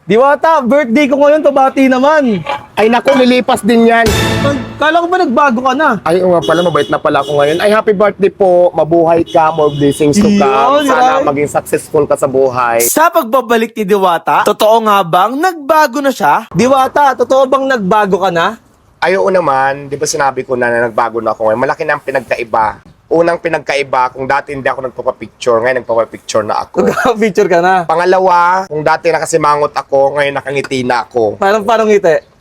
Diwata, birthday ko ngayon, pabati naman. Ay naku, lilipas din yan. Kala ko ba nagbago ka na? Ay, nga pala, mabait na pala ako ngayon. Ay, happy birthday po. Mabuhay ka, more blessings to come. Yun, Sana right. maging successful ka sa buhay. Sa pagbabalik ni Diwata, totoo nga bang nagbago na siya? Diwata, totoo bang nagbago ka na? Ay, oo naman, di ba sinabi ko na nagbago na ako ngayon? Malaki na ang pinagkaiba. Unang pinagkaiba, kung dati hindi ako nagpapapicture, ngayon nagpapapicture na ako. Nagka-picture ka na. Pangalawa, kung dati nakasimangot ako, ngayon nakangiti na ako. Parang ngiti.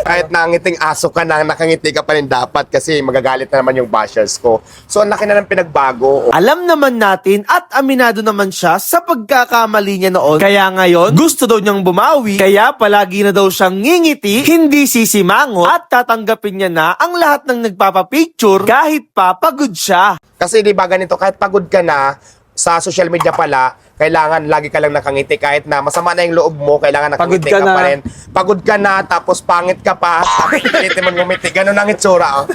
Kahit nangiting aso ka na, nakangiti ka pa rin dapat kasi magagalit na naman yung bashers ko. So, ang laki na ng pinagbago. Alam naman natin at aminado naman siya sa pagkakamali niya noon. Kaya ngayon, gusto daw niyang bumawi. Kaya palagi na daw siyang ngingiti, hindi sisimangot at tatanggapin niya na ang lahat ng nagpapapicture kahit pa pagod siya. Kasi di ba ganito, kahit pagod ka na, sa social media pala, kailangan lagi ka lang nakangiti kahit na masama na yung loob mo, kailangan nakangiti Pagod ka ka na. pa rin. Pagod ka na, tapos pangit ka pa, tapos pilitin mo ngumiti. Ganun ang itsura, oh.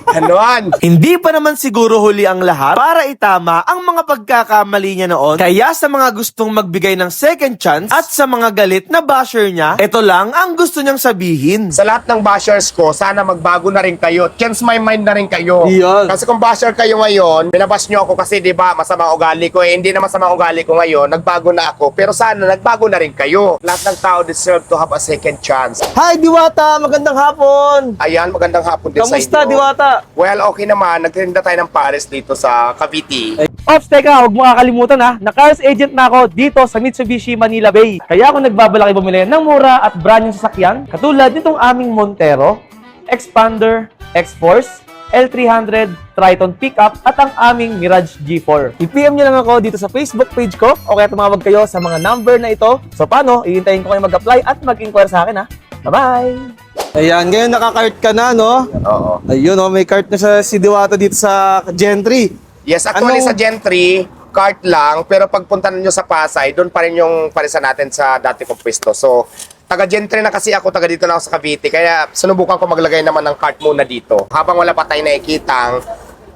Ganon. Hindi pa naman siguro huli ang lahat para itama ang mga pagkakamali niya noon. Kaya sa mga gustong magbigay ng second chance at sa mga galit na basher niya, ito lang ang gusto niyang sabihin. Sa lahat ng bashers ko, sana magbago na rin kayo. Change my mind na rin kayo. Iyon. Kasi kung basher kayo ngayon, binabash nyo ako kasi di ba masama ugali ko. Hindi na masama ugali ko ngayon, nagbago na ako. Pero sana nagbago na rin kayo. Lahat ng tao deserve to have a second chance. Hi, Diwata! Magandang hapon! Ayan, magandang hapon din sa inyo. Kamusta, Diwata? Well, okay naman. Nagtinda tayo ng Paris dito sa Cavite. Ops, teka, huwag mo kakalimutan ha. Na-cars agent na ako dito sa Mitsubishi Manila Bay. Kaya ako nagbabalaki bumili ng mura at brand yung sasakyan. Katulad nitong aming Montero, Expander, X-Force, L300, Triton Pickup at ang aming Mirage G4. I-PM nyo lang ako dito sa Facebook page ko o kaya tumawag kayo sa mga number na ito. So paano, ihintayin ko kayo mag-apply at mag-inquire sa akin ha. Bye-bye! Ayan, ngayon nakakart ka na, no? Oo. Ayun, oh, may cart na si Diwata dito sa Gentry. Yes, actually Anong- sa Gentry, cart lang. Pero pagpunta nyo sa Pasay, doon pa rin yung parisan natin sa dati kong pwesto. So, taga Gentry na kasi ako, taga dito na ako sa Cavite. Kaya sinubukan ko maglagay naman ng cart muna dito. Habang wala pa tayo nakikitang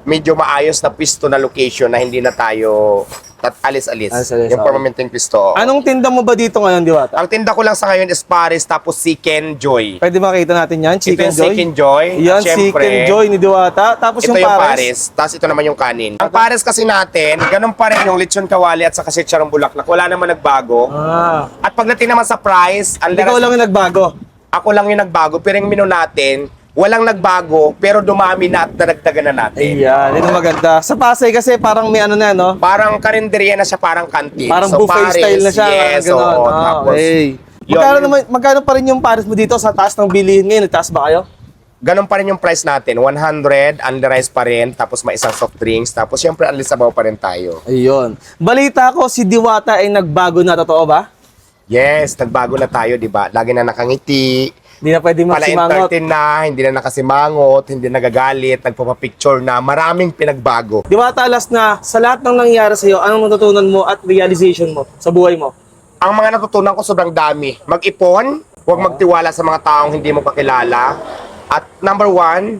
medyo maayos na pwesto na location na hindi na tayo alis-alis. Alis-alis, Yung okay. permanenteng pwesto. Anong tinda mo ba dito ngayon, Diwata? Ang tinda ko lang sa ngayon is Paris tapos Chicken Joy. Pwede makita natin yan, Ito Chicken yung Joy. Chicken Joy. Yan, Siyempre, Chicken Joy ni Diwata. Tapos ito yung yung Pares. Paris, tapos ito naman yung kanin. Ang Paris kasi natin, ganun pa rin yung lechon kawali at saka sitsarong bulaklak. Wala naman nagbago. Ah, At pagdating naman sa price, ikaw lang yung nagbago. ako lang yung nagbago, pero yung menu natin, walang nagbago, pero dumami na at daragdagan na natin. Ayan, ito maganda. Sa Pasay kasi parang may ano na, no? Parang karinderya na siya, parang kantin. Parang So, buffet Paris, style na siya. Yes, ganun. oo. Ah, Tapos, okay. yun. Magkano pa rin yung Pares mo dito sa taas ng bilihin ngayon? Nagtaas ba kayo? ganun pa rin yung price natin. 100, only rice pa rin, tapos may isang soft drinks, tapos syempre only sabaw pa rin tayo. Ayun. Balita ko si Diwata ay nagbago na, totoo ba? Yes, nagbago na tayo, di ba? Lagi na nakangiti, Hindi na pwede magsimangot. pala-entertain na, hindi na nakasimangot, hindi nagagalit, nagpapapicture na, maraming pinagbago. Diwata, last na, sa lahat ng nangyari sa'yo, anong natutunan mo at realization mo sa buhay mo? Ang mga natutunan ko sobrang dami. Mag-ipon, huwag magtiwala sa mga taong hindi mo kakilala. At number one,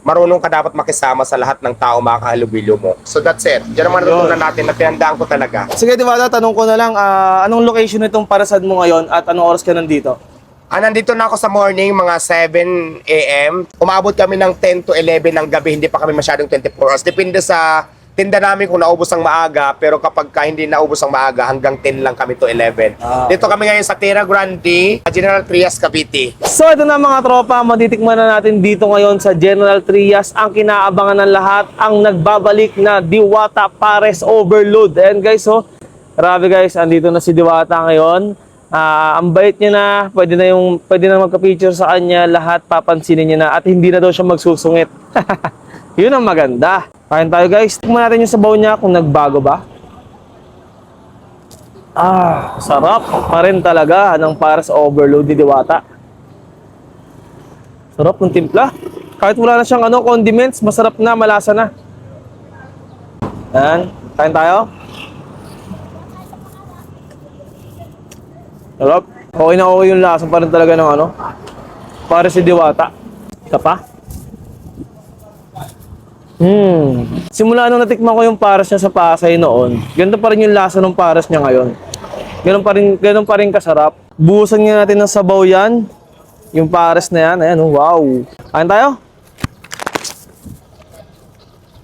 marunong ka dapat makisama sa lahat ng tao makakahalubilo mo. So that's it. Diyan naman natutunan natin na pinandaan ko talaga. Sige, Diwata, tanong ko na lang, anong location nitong parasan mo ngayon at anong oras ka nandito? Nandito na ako sa morning, mga 7 a.m. Umabot kami ng 10 to 11 ng gabi, hindi pa kami masyadong 24 hours. Depende sa tinda namin kung naubos ang maaga, pero kapag hindi naubos ang maaga, hanggang 10 lang kami to 11. Dito kami ngayon sa Terra Grande, General Trias, Cavite. So ito na mga tropa, matitikman na natin dito ngayon sa General Trias ang kinaabangan ng lahat, ang nagbabalik na Diwata Pares Overload. And guys, so, grabe guys, andito na si Diwata ngayon. Ang bait niya na, pwede na magka-picture sa kanya, lahat papansinin niya na at hindi na daw siya magsusungit. Yun ang maganda. Kain tayo guys. Tingnan natin yung sabaw niya kung nagbago ba. Sarap pa rin talaga ng Pares Overload ni Diwata. Sarap ng timpla. Kahit wala na siyang condiments, masarap na, malasa na. Yan. Kain tayo. Sarap. Okay na okay yung lasa pa rin talaga ng para si Diwata. Ika pa. Simula nung natikman ko yung pares niya sa Pasay noon, ganito pa rin yung lasa ng pares niya ngayon. ganun pa rin kasarap. Buhusan nga natin ng sabaw yan. Yung pares na yan. Ayan, oh, wow. Kain tayo.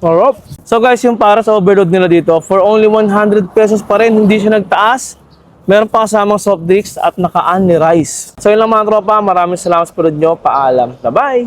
Alright. So guys, yung pares overload nila dito, for only 100 pesos pa rin, hindi siya nagtaas. Meron pa kasamang soft drinks at nakaan ni rice. So yun lang mga tropa, maraming salamat sa panood nyo. Paalam. Bye-bye!